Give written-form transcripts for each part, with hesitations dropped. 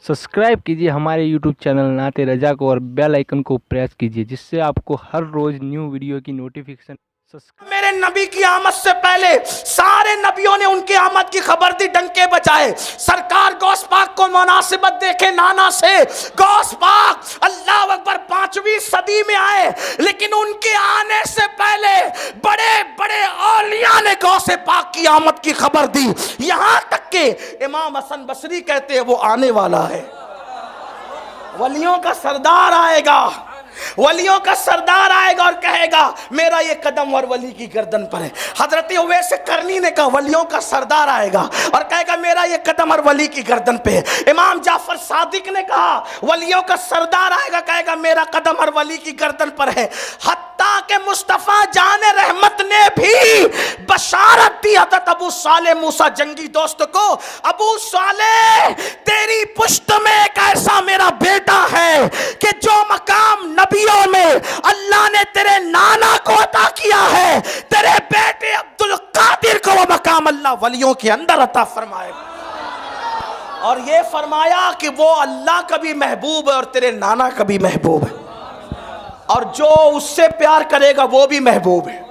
Subscribe कीजिए हमारे YouTube channel नाते रजा को और बेल आइकन को प्रेस कीजिए जिससे आपको हर रोज न्यू वीडियो की नोटिफिकेशन। मेरे नबी की आमद से पहले सारे नबियों ने उनकी आमद की खबर दी, डंके बजाए। सरकार गौस पाक को मुनासिबत देखे नाना से। गौस पाक अल्लाह अकबर 5वीं सदी में आए, लेकिन उनके आने से पहले बड़े बड़े औलिया ने गौस पाक की आमद की खबर दी। यहां तक के इमाम हसन बसरी कहते हैं वो आने वाला है, वलियों का सरदार आएगा, वलियों का सरदार आएगा और कहेगा मेरा ये कदम और वली की गर्दन पर है। हजरत उवैस करनी ने कहा वलियों का सरदार आएगा और कहेगा मेरा ये कदम और वली की गर्दन पे है। इमाम जाफर सादिक ने कहा वलियों का सरदार आएगा, कहेगा मेरा कदम और वली की गर्दन पर है। हत्ता के मुस्तफा जाने रहमत ने भी बशारत दी हजरत अबू साले मूसा जंगी दोस्त को, अबू साले तेरी पुश्त में एक ऐसा मेरा बेटा है कि जो मकाम नबियों में अल्लाह ने तेरे नाना को अता किया है, तेरे बेटे अब्दुल कादिर को वो मकाम अल्लाह वलियों के अंदर अता फरमाएगा। और ये फरमाया कि वो अल्लाह का भी महबूब है और तेरे नाना का भी महबूब है, और जो उससे प्यार करेगा वो भी महबूब है।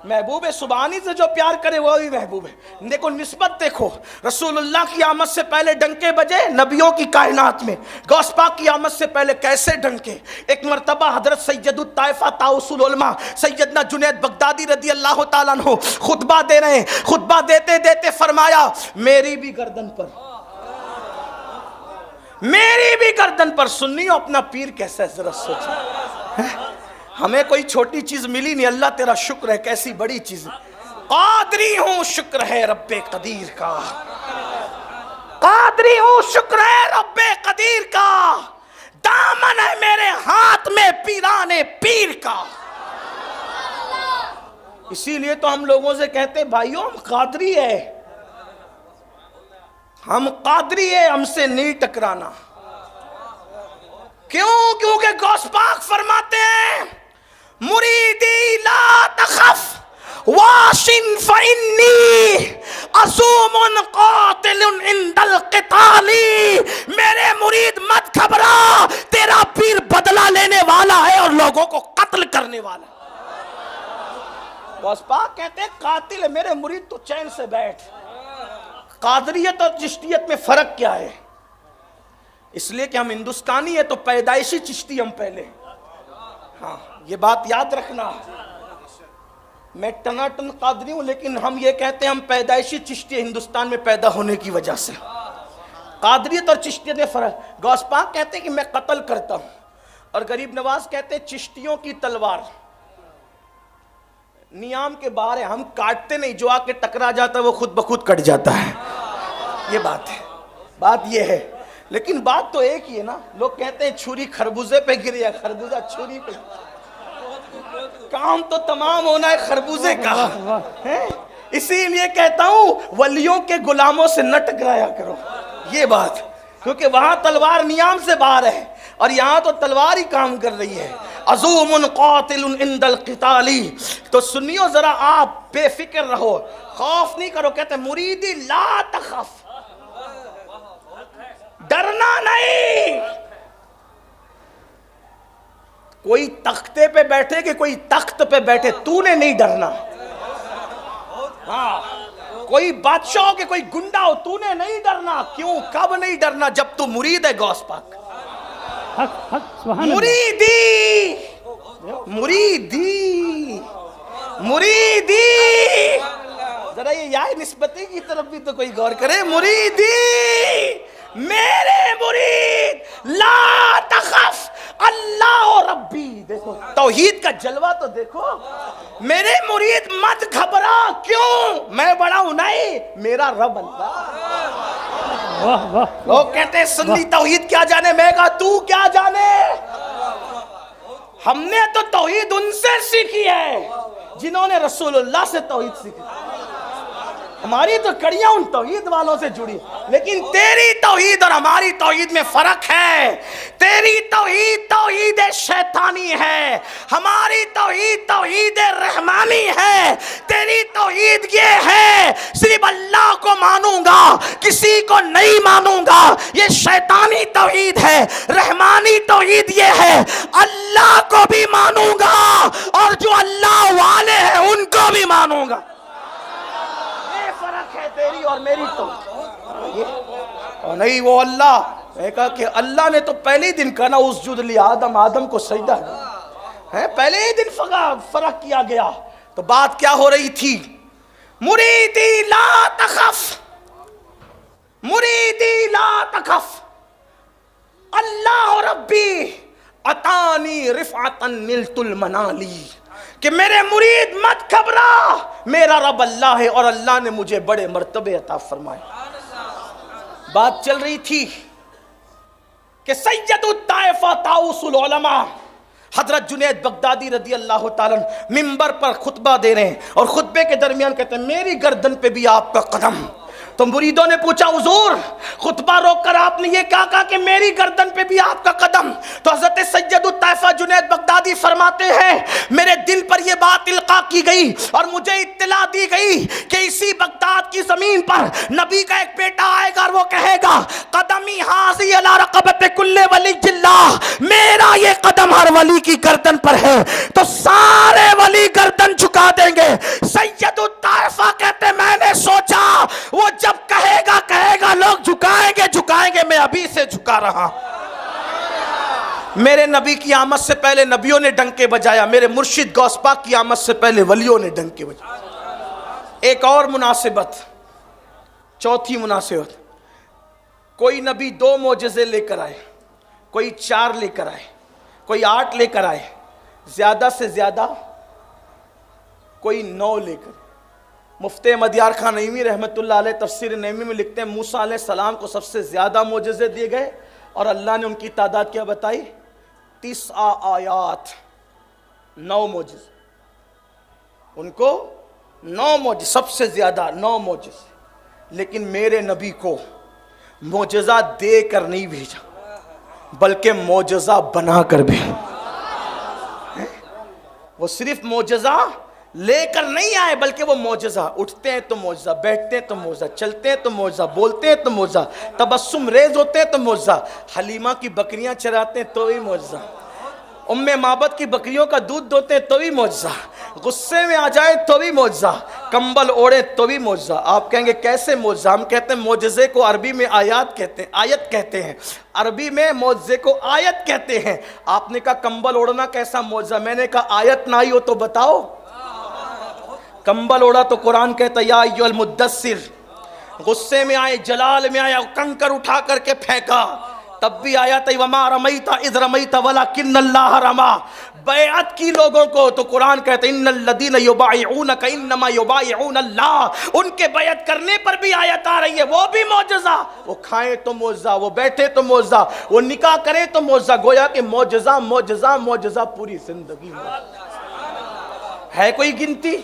महबूब सुबानी से जो प्यार करे वो भी महबूब है। देखो निस्बत देखो, रसूलुल्लाह की आमद से पहले डंके बजे नबियों की कायनात में, गौस पाक की आमद से पहले कैसे डंके। एक मर्तबा हजरत सैयदुत ताइफा ताउसुल उलमा सैयदना जुनैद बगदादी रदी अल्लाह ताला अन्हु खुतबा दे रहे हैं। खुतबा देते देते फरमाया मेरी भी गर्दन पर, मेरी भी गर्दन पर। सुन्नियों अपना पीर कैसा है जरा सोचो। हमें कोई छोटी चीज मिली नहीं, अल्लाह तेरा शुक्र है, कैसी बड़ी चीज। कादरी हूं शुक्र है रब्बे कदीर का, कादरी हूं शुक्र है रब्बे कदीर का, दामन है मेरे हाथ में पीराने पीर का। इसीलिए तो हम लोगों से कहते भाइयों हम कादरी है, हम कादरी है, हमसे नहीं टकराना। क्यों? क्योंकि गौस पाक फरमाते हैं मुरीदी ला तखफ वाशिन फइन्नी असुमुन कातिलुन इंदल क़िताली। मेरे मुरीद मत घबरा, तेरा पीर बदला लेने वाला है और लोगों को कत्ल करने वाला है। गौस पाक कहते हैं कातिल है मेरे मुरीद, तो चैन से बैठ। कादरियत और चिश्तियत में फर्क क्या है? इसलिए कि हम हिंदुस्तानी है तो पैदाइशी चिश्ती हम पहले। हाँ ये बात याद रखना, मैं टनाटन कादरी हूं लेकिन हम ये कहते हैं हम पैदाइशी चिश्ती हिंदुस्तान में पैदा होने की वजह से। कादरियत और चिश्तियत में फर्क। गौस पाक कहते हैं कि मैं कत्ल करता हूं, और गरीब नवाज कहते हैं चिश्तियों की तलवार नियाम के बाहर है, हम काटते नहीं, जो आके टकरा जाता है वो खुद ब खुद कट जाता है। ये बात है, बात ये है। लेकिन बात तो एक ही है ना। लोग कहते हैं छुरी खरबूजे पे गिरी है, खरबूजा छुरी पे। काम तो तमाम होना है खरबूजे का है। इसीलिए कहता हूं वलियों के गुलामों से न टकराया करो, ये बात। क्योंकि वहां तलवार नियाम से बाहर है और यहां तो तलवार ही काम कर रही है। अज़ूमुन कातिलुन इंदल क़िताली। तो सुनियो जरा, आप बेफिक्र रहो, खौफ नहीं करो। कहते मुरीदी ला तखफ, डरना नहीं। कोई तख्ते पे बैठे कि कोई तख्त पे बैठे, तूने नहीं डरना। हाँ कोई बादशाह हो कि कोई गुंडा हो, तूने नहीं डरना। क्यों? कब नहीं डरना? जब तू मुरीद है गौस पाक। मुरीदी मुरीदी मुरीदी, जरा ये या निस्बती की तरफ भी तो कोई गौर करे। मुरीदी मेरे मुरीद ला तखफ अल्लाह रब्बी। देखो तौहीद का जलवा तो देखो। मेरे मुरीद मत घबरा। क्यों? मैं बड़ा हूं नहीं, मेरा रब अल्लाह। लोग कहते हैं सुन्नी तौहीद क्या जाने, मैं कहा तू क्या जाने। हमने तो तौहीद उनसे सीखी है जिन्होंने रसूलुल्लाह से तौहीद सीखी। ہماری تو کڑیاں ان توحید والوں سے جڑی، لیکن تیری توحید اور ہماری توحید میں فرق ہے۔ تیری توحید توحید شیطانی ہے، ہماری توحید توحید رحمانی ہے۔ تیری توحید یہ ہے صرف اللہ کو مانوں گا، کسی کو نہیں مانوں گا، یہ شیطانی توحید ہے۔ رحمانی توحید یہ ہے اللہ کو بھی مانوں گا اور جو اللہ والے ہیں ان کو بھی مانوں گا۔ یہ فرق ہے تیری اور میری توحید۔ اور نہیں وہ اللہ نے کہا کہ اللہ نے تو پہلے ہی دن کہا نا اسجد لی آدم، آدم کو سجدہ ہے، پہلے ہی دن فرق کیا گیا۔ تو بات کیا ہو رہی تھی؟ مریدی لا تخف، مریدی لا تخف، اللہ ربی عطانی رفعتا نلت المنالی، کہ میرے مرید مت گھبرا، میرا رب اللہ ہے اور اللہ نے مجھے بڑے مرتبے عطا فرمائے۔ بات چل رہی تھی کہ سید الطائفہ طاؤس العلماء حضرت جنید بغدادی رضی اللہ تعالیٰ ممبر پر خطبہ دے رہے ہیں، اور خطبے کے درمیان کہتے ہیں میری گردن پہ بھی آپ کا قدم۔ تو مریدوں نے پوچھا حضور خطبہ روک کر آپ نے یہ کہا کہ میری گردن پہ بھی آپ کا قدم؟ تو حضرت سید الطائفہ جنید بغدادی فرماتے ہیں میرے دل پر یہ بات القاء کی گئی اور مجھے اطلاع دی گئی کہ اسی بغداد کی زمین پر نبی کا ایک بیٹا آئے گا اور وہ کہے گا قدمی حاضی علی رقبت کل ولی اللہ، میرا یہ قدم ہر ولی کی گردن پر ہے۔ تو سارے ولی گردن جھکا دیں گے۔ سید الطائفہ کہتے میں نے سوچا وہ جب کہے گا لوگ جھکائیں گے، میں ابھی سے جھکا رہا۔ میرے نبی کی آمد سے پہلے نبیوں نے ڈنکے بجایا، میرے مرشد غوث پاک کی آمد سے پہلے ولیوں نے ڈنکے بجایا۔ ایک اور مناسبت، چوتھی مناسبت، کوئی نبی 2 معجزے لے کر آئے، کوئی 4 لے کر آئے، کوئی 8 لے کر آئے، زیادہ سے زیادہ کوئی 9 لے کر۔ مفتی مدیار خان نعیمی رحمت اللہ علیہ تفسیر نعیمی میں لکھتے ہیں موسیٰ علیہ السلام کو سب سے زیادہ معجزے دیے گئے اور اللہ نے ان کی تعداد کیا بتائی؟ 9 آیات، 9 معجزے، ان کو 9 معجزے، سب سے زیادہ 9 معجزے۔ لیکن میرے نبی کو معجزہ دے کر نہیں بھیجا بلکہ معجزہ بنا کر بھیجا۔ وہ صرف معجزہ لے کر نہیں آئے بلکہ وہ معجزہ، اٹھتے ہیں تو معجزہ، بیٹھتے ہیں تو معجزہ، چلتے ہیں تو معجزہ، بولتے ہیں تو معجزہ، تبسم ریز ہوتے ہیں تو معجزہ، حلیمہ کی بکریاں چراتے ہیں تو بھی معجزہ، ام معبد کی بکریوں کا دودھ دوتے ہیں تو بھی معجزہ، غصے میں آ جائیں تو بھی معجزہ، کمبل اوڑے تو بھی معجزہ۔ آپ کہیں گے کیسے معجزہ؟ ہم کہتے ہیں معجزے کو عربی میں آیات کہتے ہیں، آیت کہتے ہیں، عربی میں معجزے کو آیت کہتے ہیں۔ آپ نے کہا کمبل اوڑنا کیسا معجزہ؟ میں نے کہا آیت نہ آئی ہو تو بتاؤ۔ کمبل اوڑا تو قرآن کہتا یا ایھا المدثر، غصے میں آئے، جلال میں آیا، کنکر اٹھا کر کے پھینکا، تب بھی آیا تھا وما رمیت اذ رمیت ولکن اللہ رما۔ بیعت کی لوگوں کو تو قرآن کہتا ہے ان الذین یبایعونک انما یبایعون اللہ، ان کے بیعت کرنے پر بھی آیت آ رہی ہے، وہ بھی معجزہ۔ وہ کھائیں تو معجزہ، وہ بیٹھے تو معجزہ، وہ نکاح کریں تو معجزہ، گویا کہ معجزہ معجزہ معجزہ پوری زندگی میں ہے۔ کوئی گنتی؟